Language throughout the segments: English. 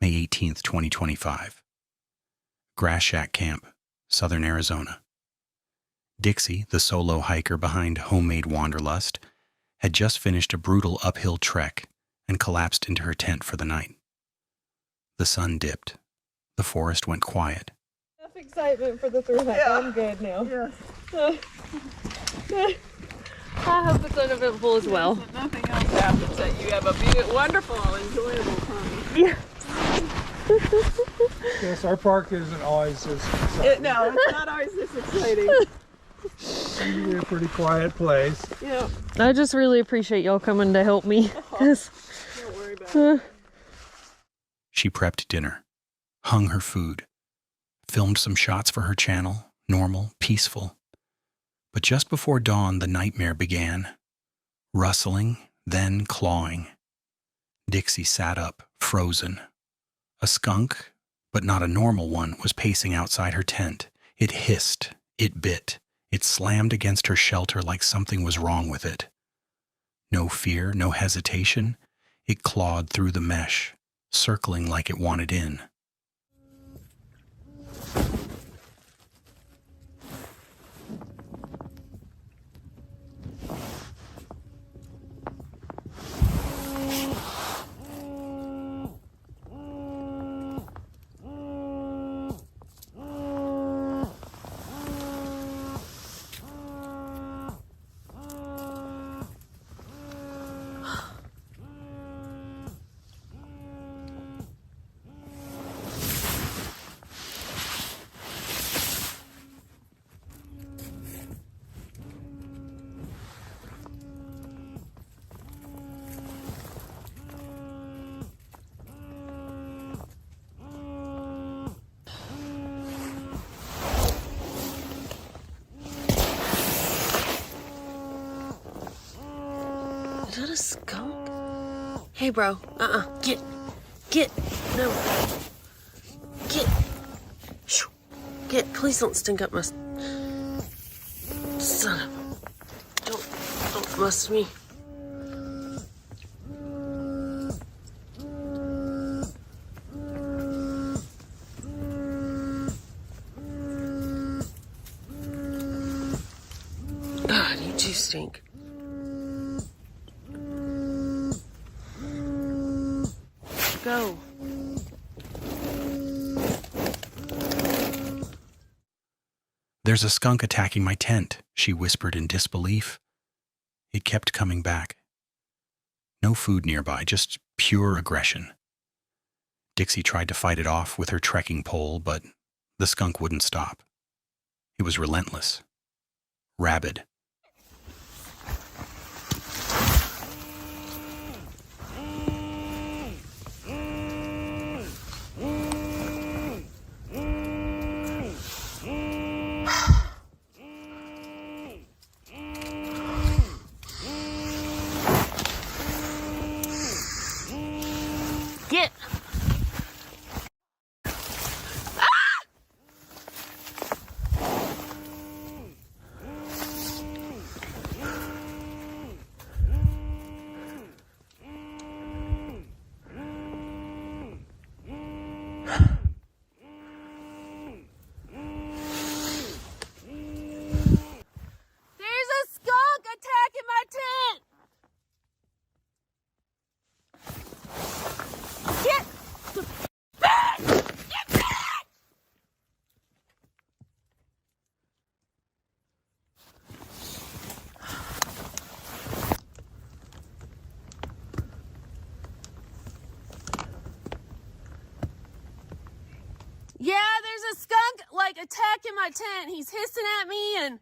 May 18th, 2025. Grass Shack Camp, Southern Arizona. Dixie, the solo hiker behind homemade Wanderlust, had just finished a brutal uphill trek and collapsed into her tent for the night. The sun dipped. The forest went quiet. Enough excitement for the thrill hike. Yeah. I'm good now. Yeah. I hope it's uneventful as well. Yes, nothing else happens, that you have a wonderful, enjoyable time. Yeah. Yes, our park isn't always this exciting. No, it's not always this exciting. It's usually a pretty quiet place. Yeah. I just really appreciate y'all coming to help me. Don't worry about it. She prepped dinner, hung her food, filmed some shots for her channel, normal, peaceful. But just before dawn, the nightmare began. Rustling, then clawing. Dixie sat up, frozen. A skunk, but not a normal one, was pacing outside her tent. It hissed, it bit, it slammed against her shelter like something was wrong with it. No fear, no hesitation. It clawed through the mesh, circling like it wanted in. Is that a skunk? Hey, bro. Get. No. Get. Please don't stink up my... Son of a... Don't muss me. God, you two stink. Go. "There's a skunk attacking my tent," she whispered in disbelief. It kept coming back. No food nearby, just pure aggression. Dixie tried to fight it off with her trekking pole, but the skunk wouldn't stop. It was relentless. Rabid. Get. Yeah, there's a skunk, attacking my tent. He's hissing at me and...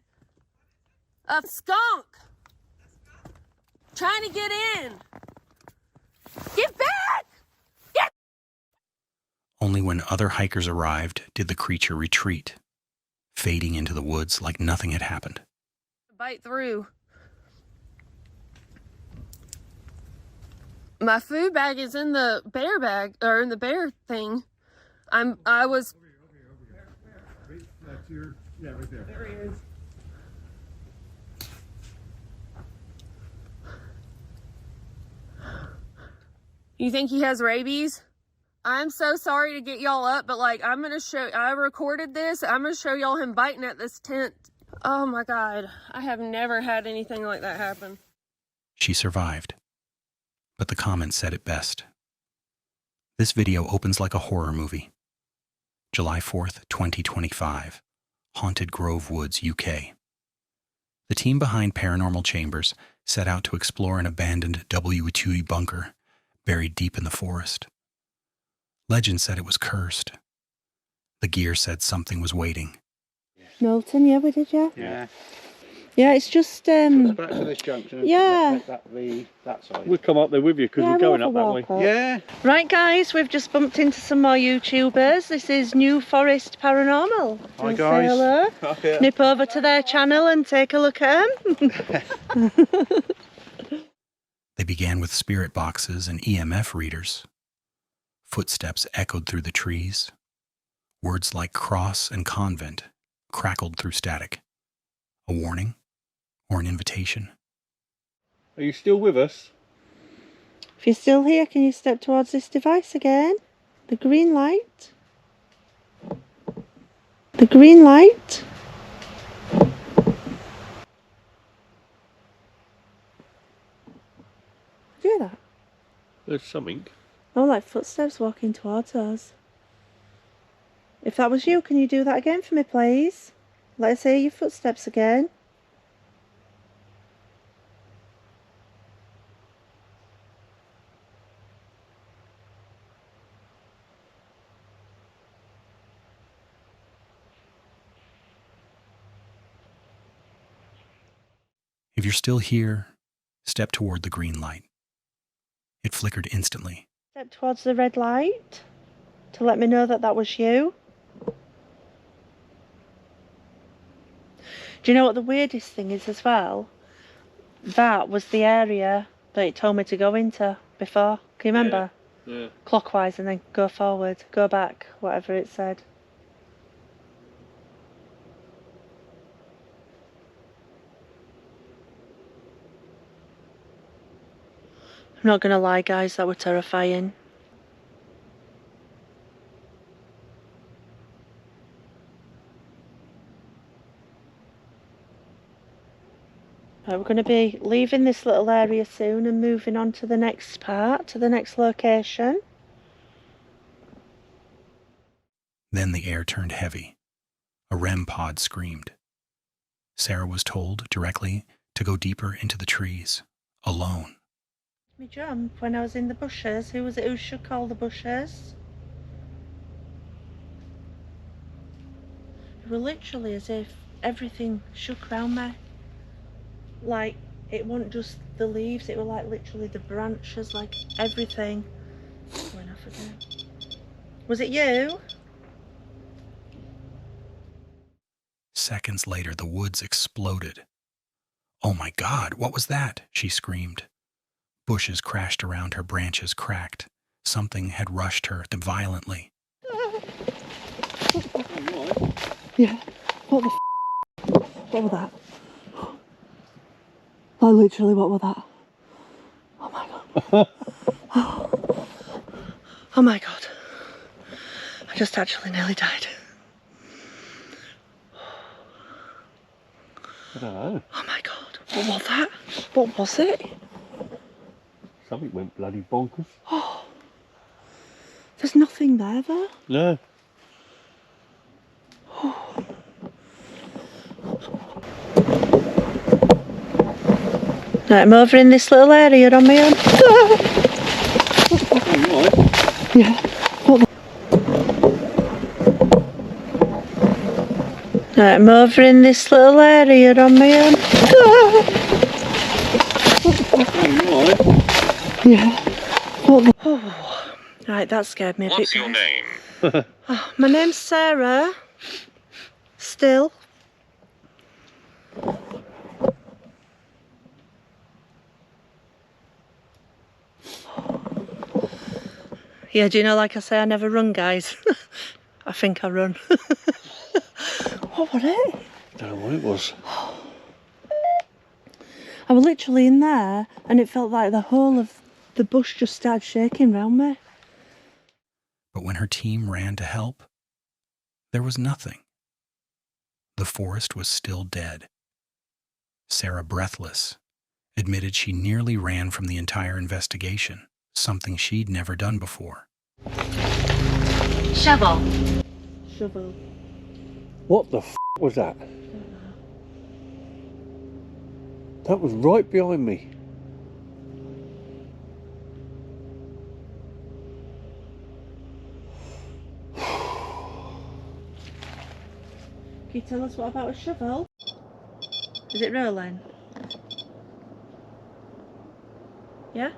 A skunk! Trying to get in! Get back! Get... Only when other hikers arrived did the creature retreat, fading into the woods like nothing had happened. Bite through. My food bag is in the bear bag, or in the bear thing. I was... Over here. That's your... Yeah, right there. There he is. You think he has rabies? I'm so sorry to get y'all up, but like, I recorded this. I'm gonna show y'all him biting at this tent. Oh my God. I have never had anything like that happen. She survived, but the comments said it best. This video opens like a horror movie. July 4th, 2025, Haunted Grove Woods, UK. The team behind Paranormal Chambers set out to explore an abandoned W2 bunker buried deep in the forest. Legend said it was cursed. The gear said something was waiting. Knowlton, yeah, we did, yeah. Yeah. Yeah, it's just Back to this junction. Yeah. That side. We'll come up there with you because yeah, we're going we'll up have that a way. walk up. Yeah. Right, guys, we've just bumped into some more YouTubers. This is New Forest Paranormal. Hi, Say guys. hello. Oh, yeah. Nip over to their channel and take a look at them. They began with spirit boxes and EMF readers. Footsteps echoed through the trees. Words like cross and convent crackled through static. A warning or an invitation. Are you still with us? If you're still here, can you step towards this device again? The green light. The green light. Do that. There's something. Oh, like footsteps walking towards us. If that was you, can you do that again for me, please? Let us hear your footsteps again. If you're still here, step toward the green light. It flickered instantly. Step towards the red light to let me know that that was you. Do you know what the weirdest thing is as well? That was the area that it told me to go into before. Can you remember? Yeah. Clockwise and then go forward, go back, whatever it said. I'm not gonna lie, guys, that were terrifying. Right, we're going to be leaving this little area soon and moving on to the next part, to the next location. Then the air turned heavy. A REM pod screamed. Sarah was told directly to go deeper into the trees, alone. Me jump when I was in the bushes. Who was it who shook all the bushes? It was literally as if everything shook round me. Like, it wasn't just the leaves, it was like literally the branches, like everything. Going off again. Was it you? Seconds later, the woods exploded. "Oh my God, what was that?" she screamed. Bushes crashed around her, branches cracked. Something had rushed her violently. Yeah. What the f***? What was that? Like, literally, what was that? Oh my God. Oh my God. I just actually nearly died. I don't know. Oh my God. What was that? What was it? Something went bloody bonkers. Oh. There's nothing there though. No. Right, I'm over in this little area on my own. Yeah. Right, I'm over in this little area on my own. Yeah. Oh. Right, that scared me a bit. What's your name? Oh, my name's Sarah. Still. Yeah, do you know, like I say, I never run, guys. I think I run. What was it? Don't know what it was. I was literally in there and it felt like the whole of the bush just started shaking round me. But when her team ran to help, there was nothing. The forest was still dead. Sarah, breathless, admitted she nearly ran from the entire investigation, something she'd never done before. Shovel. Shovel. What the f was that? That was right behind me. Can you tell us what about a shovel? Is it rolling? Yeah?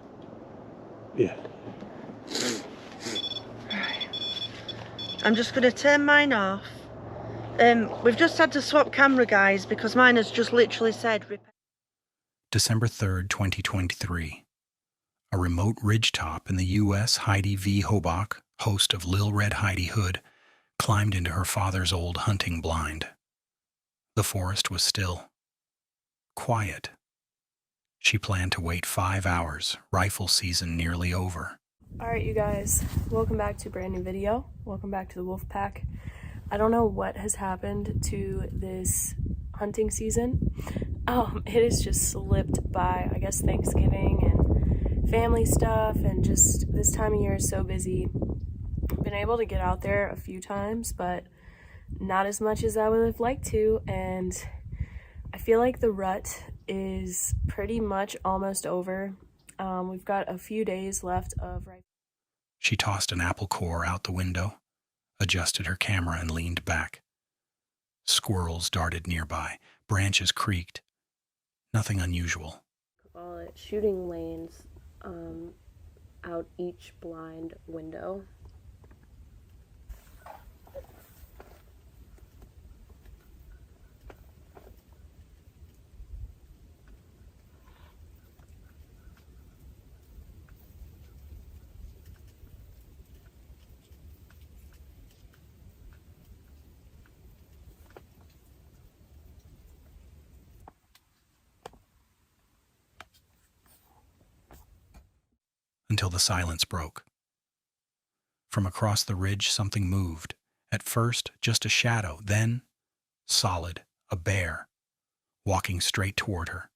Yeah. I'm just going to turn mine off. We've just had to swap camera, guys, because mine has just literally said... December 3rd, 2023. A remote ridgetop in the U.S., Heidi V. Hobach, host of Lil Red Heidi Hood, climbed into her father's old hunting blind. The forest was still. Quiet. She planned to wait 5 hours, rifle season nearly over. Alright, you guys, welcome back to a brand new video. Welcome back to the Wolf Pack. I don't know what has happened to this hunting season. It has just slipped by. I guess Thanksgiving and family stuff, and just this time of year is so busy. Been able to get out there a few times, but not as much as I would have liked to, and I feel like the rut is pretty much almost over. We've got a few days left of... She tossed an apple core out the window, adjusted her camera, and leaned back. Squirrels darted nearby, branches creaked. Nothing unusual. Call it shooting lanes out each blind window. Until the silence broke. From across the ridge, something moved. At first, just a shadow, then, solid, a bear, walking straight toward her.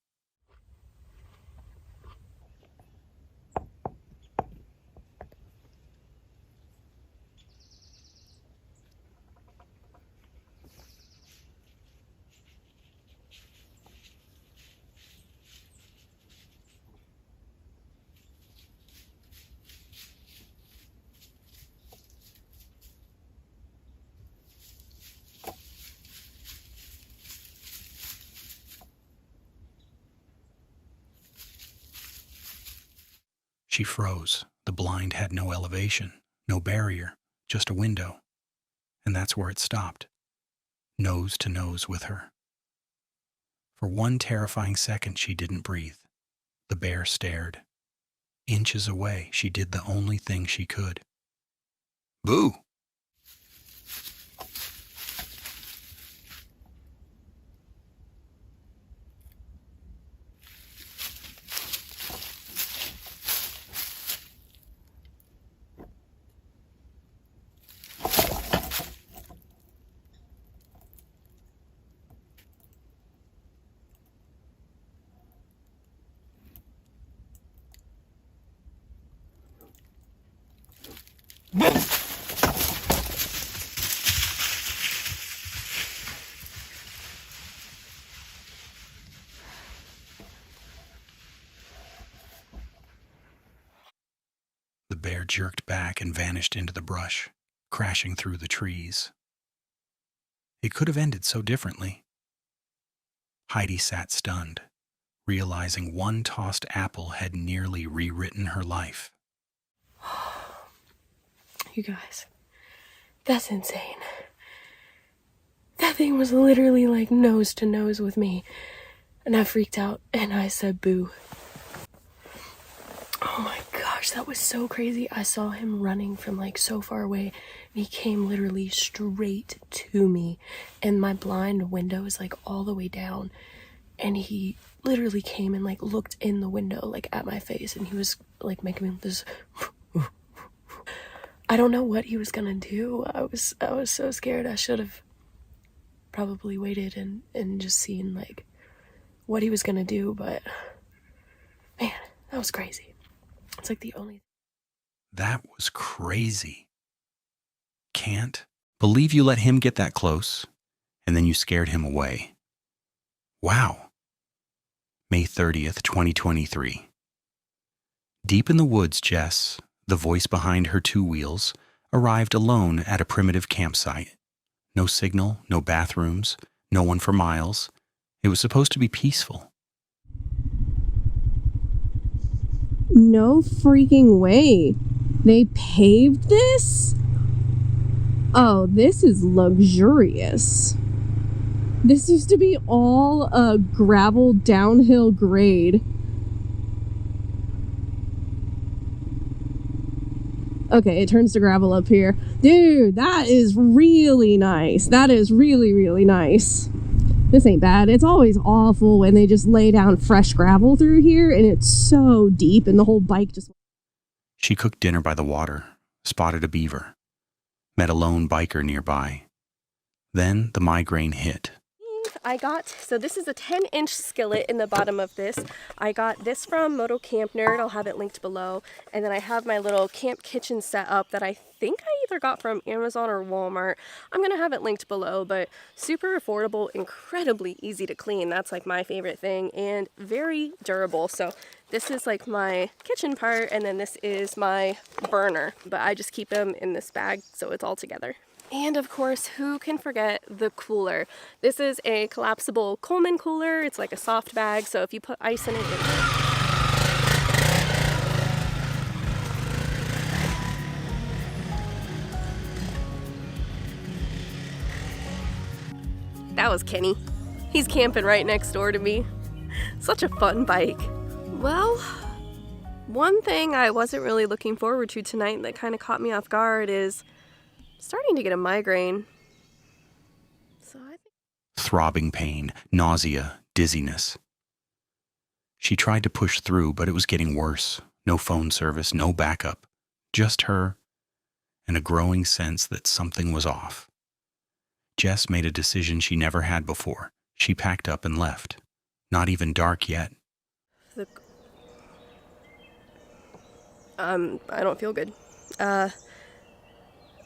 She froze. The blind had no elevation, no barrier, just a window. And that's where it stopped, nose to nose with her. For one terrifying second, she didn't breathe. The bear stared. Inches away, she did the only thing she could. Boo! The bear jerked back and vanished into the brush, crashing through the trees. It could have ended so differently. Heidi sat stunned, realizing one tossed apple had nearly rewritten her life. You guys, that's insane. That thing was literally like nose to nose with me, and I freaked out and I said boo. Oh my gosh, that was so crazy. I saw him running from like so far away, and he came literally straight to me, and my blind window is like all the way down, and he literally came and like looked in the window like at my face, and he was like making me this I don't know what he was gonna do. I was so scared. I should have probably waited and just seen like what he was gonna do, but man, that was crazy. It's like the only. That was crazy. Can't believe you let him get that close, and then you scared him away. Wow. May 30th, 2023. Deep in the woods, Jess, the voice behind her two wheels, arrived alone at a primitive campsite. No signal, no bathrooms, no one for miles. It was supposed to be peaceful. No freaking way. They paved this? Oh, this is luxurious. This used to be all a gravel downhill grade. Okay, it turns to gravel up here. Dude, that is really nice. That is really, really nice. This ain't bad. It's always awful when they just lay down fresh gravel through here and it's so deep and the whole bike just... She cooked dinner by the water, spotted a beaver, met a lone biker nearby. Then the migraine hit. I got, so this is a 10-inch skillet in the bottom of this. I got this from Moto Camp Nerd. I'll have it linked below. And then I have my little camp kitchen set up that I think I either got from Amazon or Walmart. I'm going to have it linked below, but super affordable, incredibly easy to clean. That's like my favorite thing, and very durable. So this is like my kitchen part, and then this is my burner. But I just keep them in this bag so it's all together. And of course, who can forget the cooler? This is a collapsible Coleman cooler. It's like a soft bag, so if you put ice in it, that was Kenny. He's camping right next door to me. Such a fun bike. Well, one thing I wasn't really looking forward to tonight that kind of caught me off guard is starting to get a migraine. So I think Throbbing pain, nausea, dizziness. She tried to push through, but it was getting worse. No phone service, no backup. Just her, and a growing sense that something was off. Jess made a decision she never had before. She packed up and left. Not even dark yet. I don't feel good. I'm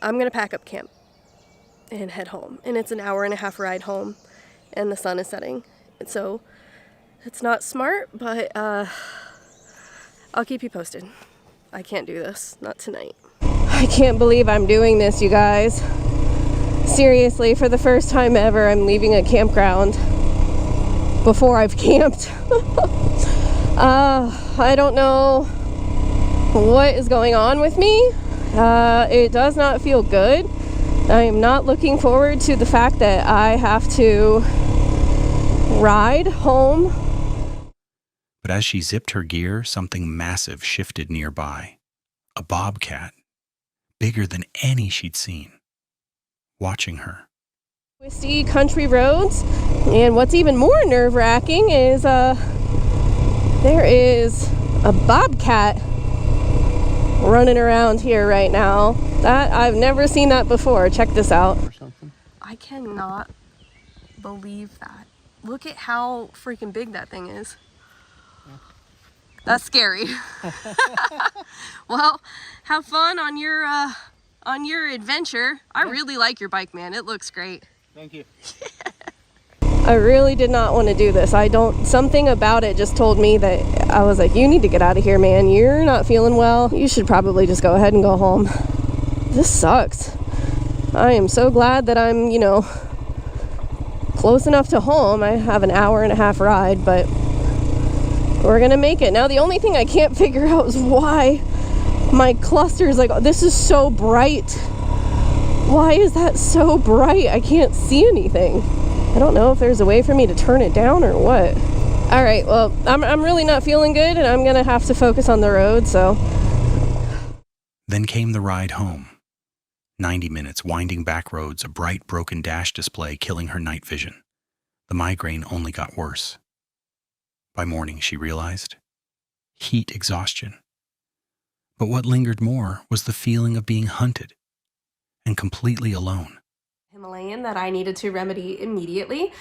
gonna pack up camp and head home. And it's an 1.5 hour ride home, and the sun is setting. And so it's not smart, but I'll keep you posted. I can't do this, not tonight. I can't believe I'm doing this, you guys. Seriously, for the first time ever, I'm leaving a campground before I've camped. I don't know what is going on with me. It does not feel good. I am not looking forward to the fact that I have to ride home. But as she zipped her gear, something massive shifted nearby. A bobcat, bigger than any she'd seen, watching her. Twisty country roads, and what's even more nerve-wracking is there is a bobcat running around here right now. That I've never seen that before. Check this out. I cannot believe that. Look at how freaking big that thing is. That's scary. Well, have fun on your adventure. I really like your bike, man. It looks great. Thank you. I really did not want to do this. Something about it just told me that I was like, you need to get out of here, man. You're not feeling well. You should probably just go ahead and go home. This sucks. I am so glad that I'm, close enough to home. I have an 1.5 hour ride, but we're gonna make it. Now, the only thing I can't figure out is why my cluster is like, this is so bright. Why is that so bright? I can't see anything. I don't know if there's a way for me to turn it down or what. All right, well, I'm really not feeling good, and I'm gonna have to focus on the road, so. Then came the ride home. 90 minutes winding back roads, a bright broken dash display killing her night vision. The migraine only got worse. By morning, she realized, heat exhaustion. But what lingered more was the feeling of being hunted and completely alone. Himalayan that I needed to remedy immediately.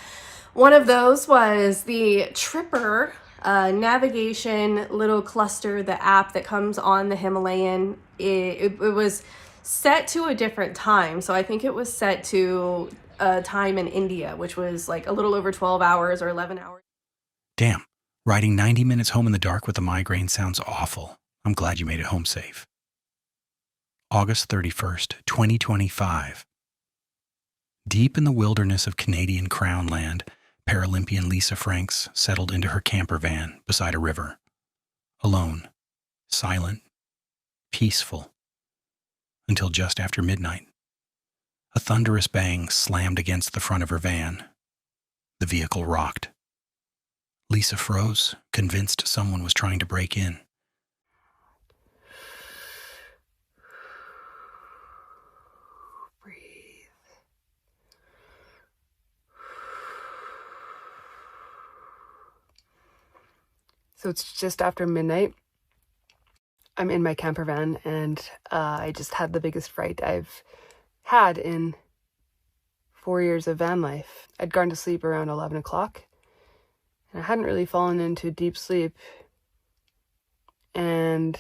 One of those was the Tripper navigation little cluster, the app that comes on the Himalayan. It was set to a different time. So I think it was set to a time in India, which was like a little over 12 hours or 11 hours. Damn, riding 90 minutes home in the dark with a migraine sounds awful. I'm glad you made it home safe. August 31st, 2025. Deep in the wilderness of Canadian Crown Land, Paralympian Lisa Franks settled into her camper van beside a river. Alone, silent, peaceful, until just after midnight. A thunderous bang slammed against the front of her van. The vehicle rocked. Lisa froze, convinced someone was trying to break in. So it's just after midnight. I'm in my camper van and I just had the biggest fright I've had in 4 years of van life. I'd gone to sleep around 11 o'clock and I hadn't really fallen into deep sleep. And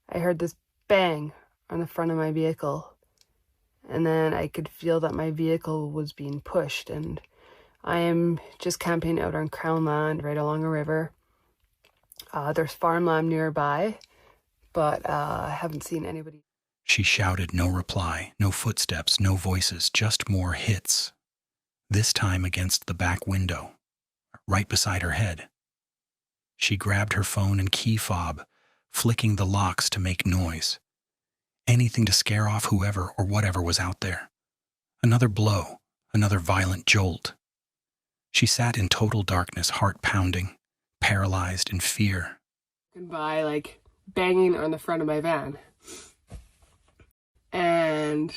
I heard this bang on the front of my vehicle. And then I could feel that my vehicle was being pushed. And I am just camping out on Crown Land right along a river. There's farmland nearby, but I haven't seen anybody. She shouted no reply, no footsteps, no voices, just more hits. This time against the back window, right beside her head. She grabbed her phone and key fob, flicking the locks to make noise. Anything to scare off whoever or whatever was out there. Another blow, another violent jolt. She sat in total darkness, heart pounding, paralyzed in fear. By like banging on the front of my van. And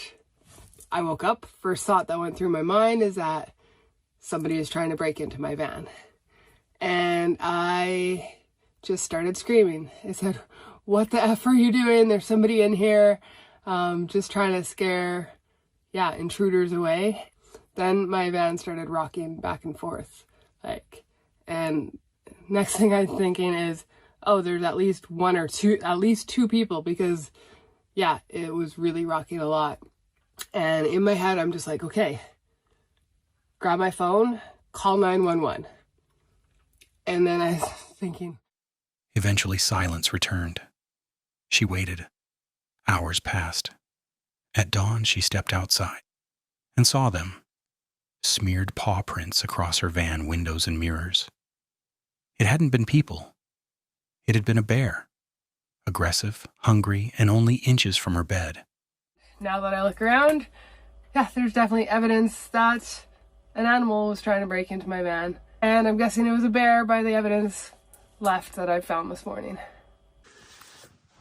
I woke up. First thought that went through my mind is that somebody is trying to break into my van. And I just started screaming. I said, "What the F are you doing? There's somebody in here." Just trying to scare, intruders away. Then my van started rocking back and forth. And next thing I'm thinking is, oh, there's at least two people, because it was really rocking a lot. And in my head, I'm just like, okay, grab my phone, call 911. And then I was thinking. Eventually silence returned. She waited. Hours passed. At dawn, she stepped outside and saw them. Smeared paw prints across her van windows and mirrors. It hadn't been people. It had been a bear. Aggressive, hungry, and only inches from her bed. Now that I look around, there's definitely evidence that an animal was trying to break into my van. And I'm guessing it was a bear by the evidence left that I found this morning.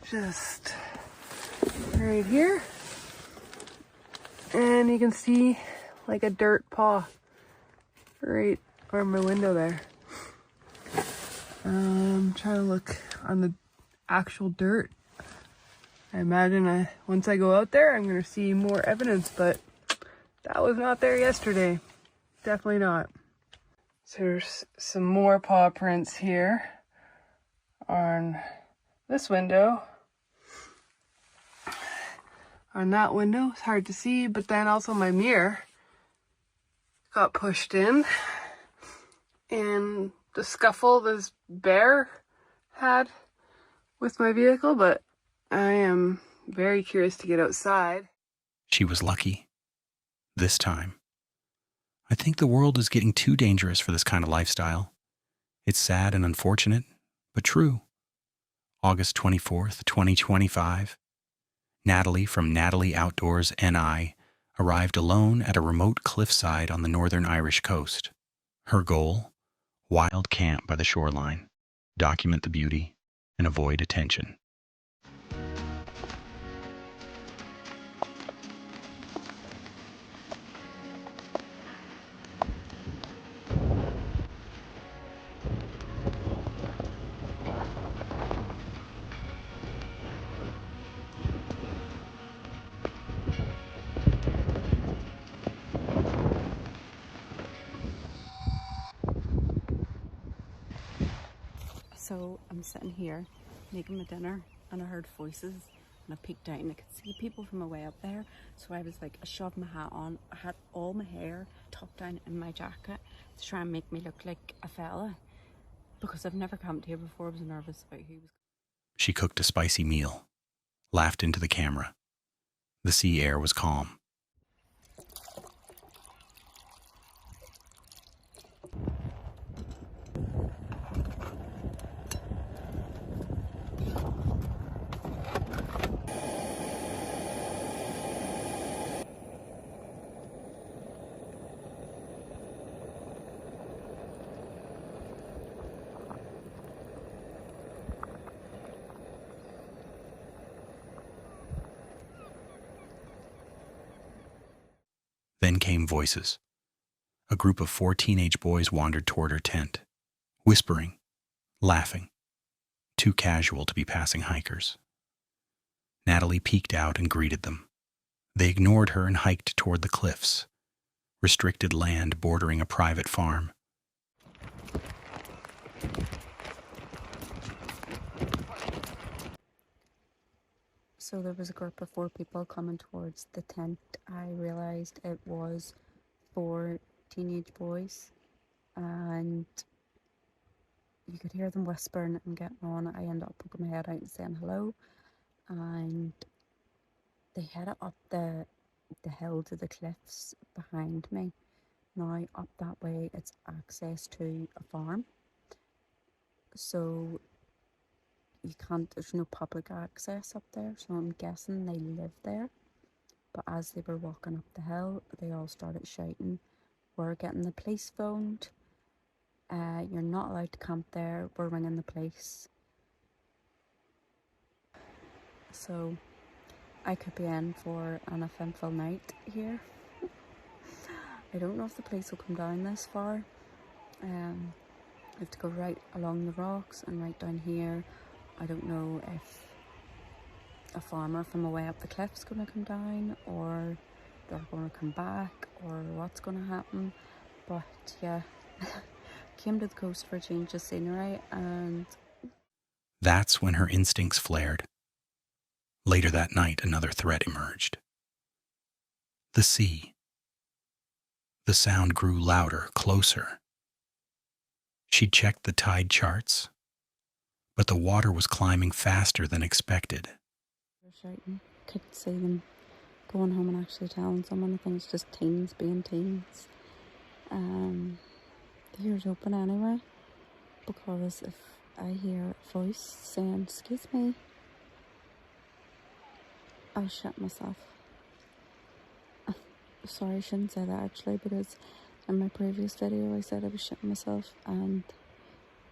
Just right here. And you can see like a dirt paw right on my window there. I'm trying to look on the actual dirt. I imagine once I go out there, I'm going to see more evidence, but that was not there yesterday. Definitely not. So there's some more paw prints here on this window. On that window, it's hard to see, but then also my mirror got pushed in. And the scuffle this bear had with my vehicle, but I am very curious to get outside. She was lucky. This time. I think the world is getting too dangerous for this kind of lifestyle. It's sad and unfortunate, but true. August 24th, 2025. Natalie from Natalie Outdoors NI arrived alone at a remote cliffside on the northern Irish coast. Her goal? Wild camp by the shoreline. Document the beauty and avoid attention. So I'm sitting here making my dinner and I heard voices and I peeked out and I could see people from away up there. So I was like, I shoved my hat on. I had all my hair tucked down in my jacket to try and make me look like a fella, because I've never camped here before. I was nervous about who was. She cooked a spicy meal, laughed into the camera. The sea air was calm. Then came voices. A group of 4 teenage boys wandered toward her tent, whispering, laughing, too casual to be passing hikers. Natalie peeked out and greeted them. They ignored her and hiked toward the cliffs, restricted land bordering a private farm. So there was a group of 4 people coming towards the tent. I realised it was 4 teenage boys, and you could hear them whispering and getting on. I ended up poking my head out and saying hello, and they headed up the hill to the cliffs behind me. Now up that way it's access to a farm, so you can't, there's no public access up there, so I'm guessing they live there. But as they were walking up the hill, they all started shouting, "We're getting the police phoned, you're not allowed to camp there, we're ringing the police." So I could be in for an eventful night here. I don't know if the police will come down this far. I have to go right along the rocks and right down here. I don't know if a farmer from away up the cliff's going to come down, or they're going to come back, or what's going to happen. But yeah, came to the coast for a change of scenery, and That's when her instincts flared. Later that night, another threat emerged. The sea. The sound grew louder, closer. She'd checked the tide charts, but the water was climbing faster than expected. they're shouting. Could see them going home and actually telling someone. I think it's just teens being teens. The ears open anyway, because if I hear a voice saying, "Excuse me," I'll shit myself. Sorry, I shouldn't say that actually, because in my previous video I said I was shitting myself and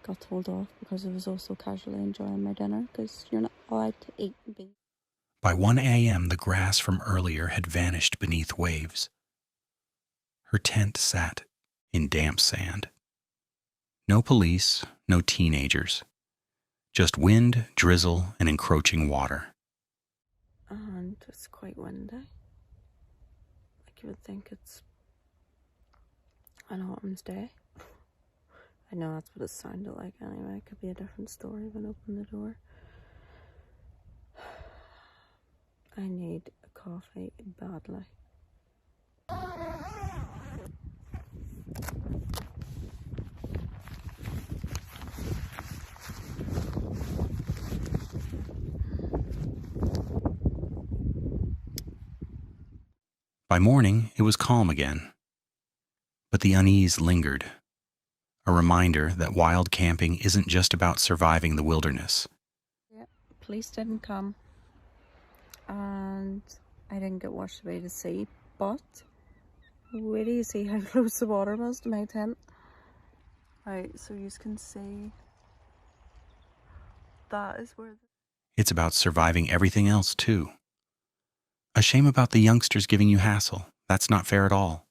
got told off because I was also casually enjoying my dinner, because you're not allowed to eat and be. By 1 a.m., the grass from earlier had vanished beneath waves. Her tent sat in damp sand. No police, no teenagers. Just wind, drizzle, and encroaching water. And it's quite windy. Like you would think it's an autumn's day. I know that's what it sounded like anyway. It could be a different story when I open the door. I need a coffee badly. By morning, it was calm again. But the unease lingered. A reminder that wild camping isn't just about surviving the wilderness. Yeah, police didn't come. And I didn't get washed away to sea, but where do you see how close the water was to my tent? Right, so you can see that is where It's about surviving everything else, too. A shame about the youngsters giving you hassle. That's not fair at all.